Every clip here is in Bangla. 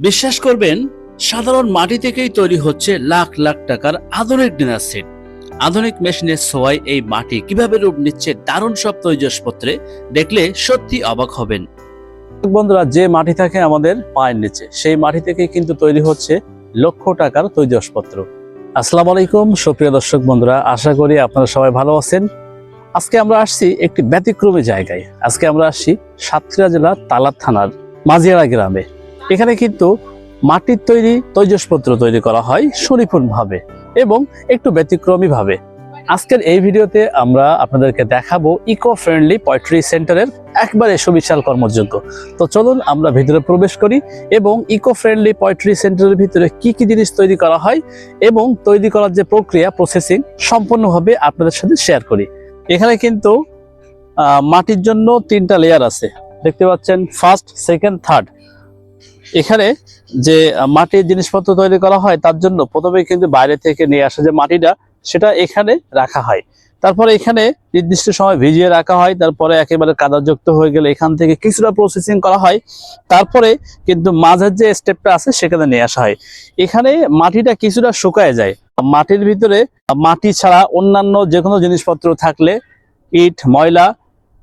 বিশ্বাস করবেন, সাধারণ মাটি থেকেই তৈরি হচ্ছে লাখ লাখ টাকার আধুনিক ডিনার সেট। আধুনিক মেশিনের ছোঁয়ায় এই মাটি কিভাবে রূপ নিচ্ছে দারুণ সব তৈজসপত্রে, দেখলে সত্যি অবাক হবেন। বন্ধুরা, যে মাটি থাকে আমাদের পায়ের নিচে, সেই মাটি থেকে কিন্তু তৈরি হচ্ছে লক্ষ টাকার তৈজসপত্র। আসসালামু আলাইকুম সুপ্রিয় দর্শক বন্ধুরা, আশা করি আপনারা সবাই ভালো আছেন। আজকে আমরা আসছি একটি ব্যতিক্রমী জায়গায়। আজকে আমরা আসছি সাতক্ষীরা জেলার তালার থানার মাঝিয়ারা গ্রামে। এখানে কিন্তু মাটির তৈরি তৈজসপত্র তৈরি করা হয় সুনিপুণভাবে এবং একটু ব্যতিক্রমী ভাবে। আজকের এই ভিডিওতে আমরা আপনাদেরকে দেখাবো ইকো ফ্রেন্ডলি পয়েট্রি সেন্টারের একবারে সুবিশাল কর্মযোগ্য। তো চলুন আমরা ভিতরে প্রবেশ করি এবং ইকো ফ্রেন্ডলি পয়েট্রি সেন্টারের ভিতরে কি কি জিনিস তৈরি করা হয় এবং তৈরি করার যে প্রক্রিয়া প্রসেসিং সম্পূর্ণভাবে আপনাদের সাথে শেয়ার করি। এখানে কিন্তু মাটির জন্য 3টা লেয়ার আছে, দেখতে পাচ্ছেন, ফার্স্ট, সেকেন্ড, থার্ড। এখানে যে মাটির জিনিসপত্র তৈরি করা হয় তার জন্য প্রথমে কিন্তু বাইরে থেকে নিয়ে আসা যে মাটিটা, সেটা এখানে রাখা হয়। তারপরে এখানে নির্দিষ্ট সময় ভিজিয়ে রাখা হয়। তারপরে একেবারে কাদাযুক্ত হয়ে গেলে এখান থেকে কিছুটা প্রসেসিং করা হয়। তারপরে কিন্তু মাঝের যে স্টেপটা আছে সেখানে নিয়ে আসা হয়। এখানে মাটিটা কিছুটা শুকায় যায়। মাটির ভিতরে মাটি ছাড়া অন্যান্য যে কোনো জিনিসপত্র থাকলে, ইট, ময়লা,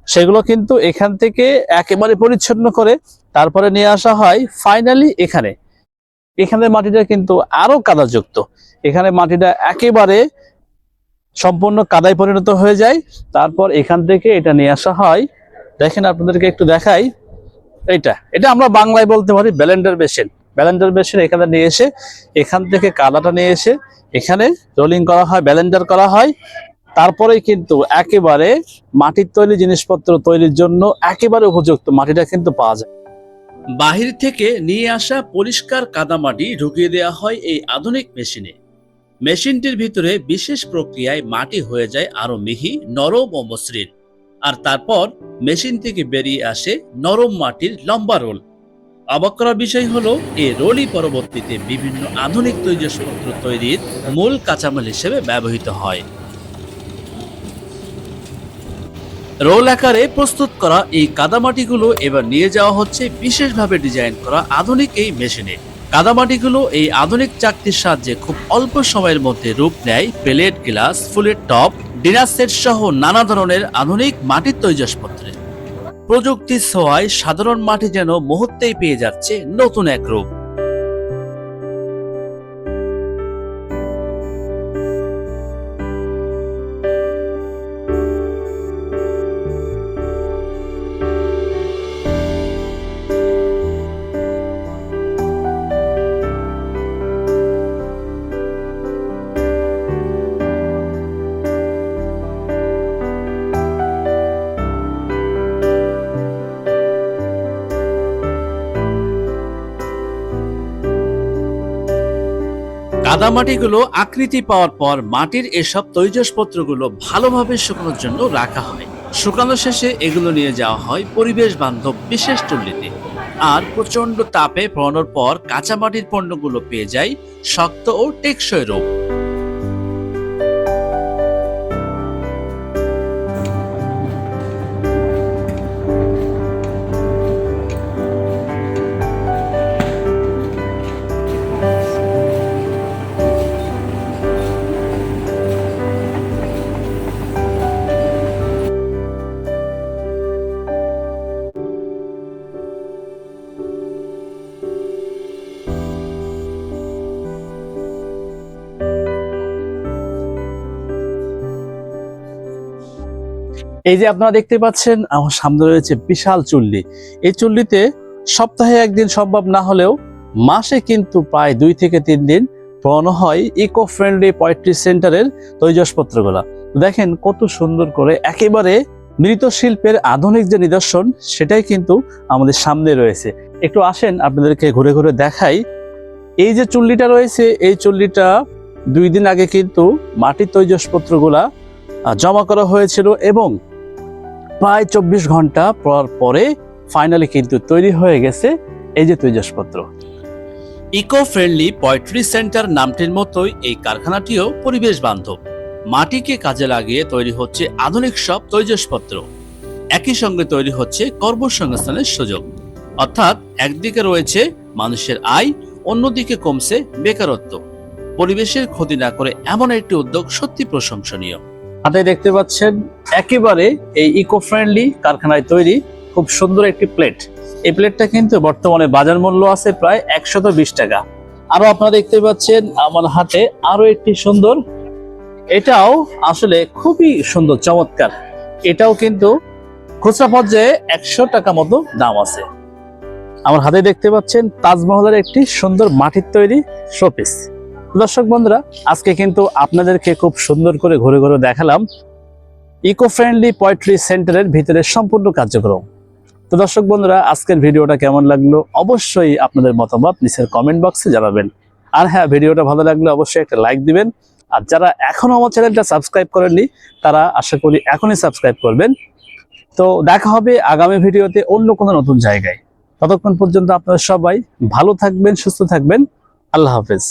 সেগুলো কিন্তু এখান থেকে একেবারে পরিচ্ছন্ন করে তারপরে নিয়ে আসা হয় ফাইনালি এখানে। এখানে মাটিটা কিন্তু আরো কাদাযুক্ত। এখানে মাটিটা একেবারে সম্পূর্ণ কাদায় পরিণত হয়ে যায়। তারপর এখান থেকে এটা নিয়ে আসা হয়। দেখেন, আপনাদেরকে একটু দেখাই। এটা আমরা বাংলায় বলতে পারি ব্লেন্ডার মেশিন। ব্লেন্ডার মেশিন এখানে নিয়ে এসে এখান থেকে কাদাটা নিয়ে এসে এখানে রোলিং করা হয়, ব্লেন্ডার করা হয়। তারপরে কিন্তু একেবারে মাটির তৈরি জিনিসপত্র তৈরির জন্য একেবারে উপযুক্ত মাটিটা কিন্তু পাওয়া যায়। বাহির থেকে নিয়ে আসা পরিষ্কার কাদামাটি ঢুকিয়ে দেওয়া হয় এই আধুনিক মেশিনে। মেশিনটির ভিতরে বিশেষ প্রক্রিয়ায় মাটি হয়ে যায় আরো মিহি, নরম ও মসৃণ। আর তারপর মেশিন থেকে বেরিয়ে আসে নরম মাটির লম্বা রোল। অবাক করার বিষয় হলো, এই রোলই পরবর্তীতে বিভিন্ন আধুনিক তৈজসপত্র তৈরির মূল কাঁচামাল হিসেবে ব্যবহৃত হয়। রোল আকারে প্রস্তুত করা এই কাদামাটিগুলো এবার নিয়ে যাওয়া হচ্ছে বিশেষভাবে ডিজাইন করা আধুনিক এই মেশিনে। কাদামাটিগুলো এই আধুনিক চাকতির সাহায্যে খুব অল্প সময়ের মধ্যে রূপ নেয় প্লেট, গ্লাস, ফুলের টপ, ডিনার সেট সহ নানা ধরনের আধুনিক মাটির তৈজসপত্রে। প্রযুক্তির ছোঁয়ায় সাধারণ মাটি যেন মুহূর্তেই পেয়ে যাচ্ছে নতুন এক রূপ। কাদামাটিগুলো আকৃতি পাওয়ার পর মাটির এসব তৈজসপত্রগুলো ভালোভাবে শুকানোর জন্য রাখা হয়। শুকানো শেষে এগুলো নিয়ে যাওয়া হয় পরিবেশ বান্ধব বিশেষ চুল্লিতে। আর প্রচন্ড তাপে পোড়ানোর পর কাঁচামাটির পণ্যগুলো পেয়ে যায় শক্ত ও টেকসই রূপ। এই যে আপনারা দেখতে পাচ্ছেন, আমার সামনে রয়েছে বিশাল চুল্লি। এই চুল্লিতে সপ্তাহে একদিন সম্ভব না হলেও মাসে কিন্তু প্রায় 2 থেকে 3 দিন পোড়ানো হয় ইকো ফ্রেন্ডলি পয়েট্রি সেন্টারের তৈজসপত্রগুলা। দেখেন কত সুন্দর করে একেবারে মৃৎশিল্পের আধুনিক যে নিদর্শন, সেটাই কিন্তু আমাদের সামনে রয়েছে। একটু আসেন আপনাদেরকে ঘুরে ঘুরে দেখাই। এই যে চুল্লিটা রয়েছে, এই চুল্লিটা 2 দিন আগে কিন্তু মাটির তৈজসপত্রগুলা জমা করা হয়েছিল এবং প্রায় 24 ঘন্টা পরে ফাইনালি কিন্তু তৈরি হয়ে গেছে এই যে তৈজসপত্র। ইকো ফ্রেন্ডলি পয়েট্রি সেন্টার নামটির মতোই এই কারখানাটিও পরিবেশ বান্ধব। মাটিকে কাজে লাগিয়ে তৈরি হচ্ছে আধুনিক সব তৈজসপত্র। একই সঙ্গে তৈরি হচ্ছে কর্মসংস্থানের সুযোগ। অর্থাৎ একদিকে রয়েছে মানুষের আয়, অন্যদিকে কমছে বেকারত্ব। পরিবেশের ক্ষতি না করে এমন একটি উদ্যোগ সত্যি প্রশংসনীয়। হাতে দেখতে পাচ্ছেন একেবারে এই ইকো ফ্রেন্ডলি কারখানায় তৈরি খুব সুন্দর একটি প্লেট। এই প্লেটটা কিন্তু বর্তমানে বাজার মূল্য আছে প্রায় 120 টাকা। আরো আপনারা দেখতে পাচ্ছেন আমার হাতে আরো একটি সুন্দর, এটাও আসলে খুবই সুন্দর চমৎকার। এটাও কিন্তু খুচরা পর্যায়ে 100 টাকা মতো দাম আছে। আমার হাতে দেখতে পাচ্ছেন তাজমহলের একটি সুন্দর মাটির তৈরি শোপিস। দর্শক বন্ধুরা, আজকে কিন্তু আপনাদেরকে খুব সুন্দর করে ঘুরে ঘুরে দেখালাম ইকো ফ্রেন্ডলি পোয়েট্রি সেন্টারের ভিতরে সম্পূর্ণ কার্যক্রম। তো দর্শক বন্ধুরা, আজকের ভিডিওটা কেমন লাগলো অবশ্যই আপনাদের মতামত নিচের কমেন্ট বক্সে জানাবেন। আর হ্যাঁ, ভিডিওটা ভালো লাগলে অবশ্যই একটা লাইক দিবেন। আর যারা এখনো আমার চ্যানেলটা সাবস্ক্রাইব করেননি তারা আশা করি এখনই সাবস্ক্রাইব করবেন। তো দেখা হবে আগামী ভিডিওতে অন্য কোনো নতুন জায়গায়। ততক্ষণ পর্যন্ত আপনারা সবাই ভালো থাকবেন, সুস্থ থাকবেন। আল্লাহ হাফেজ।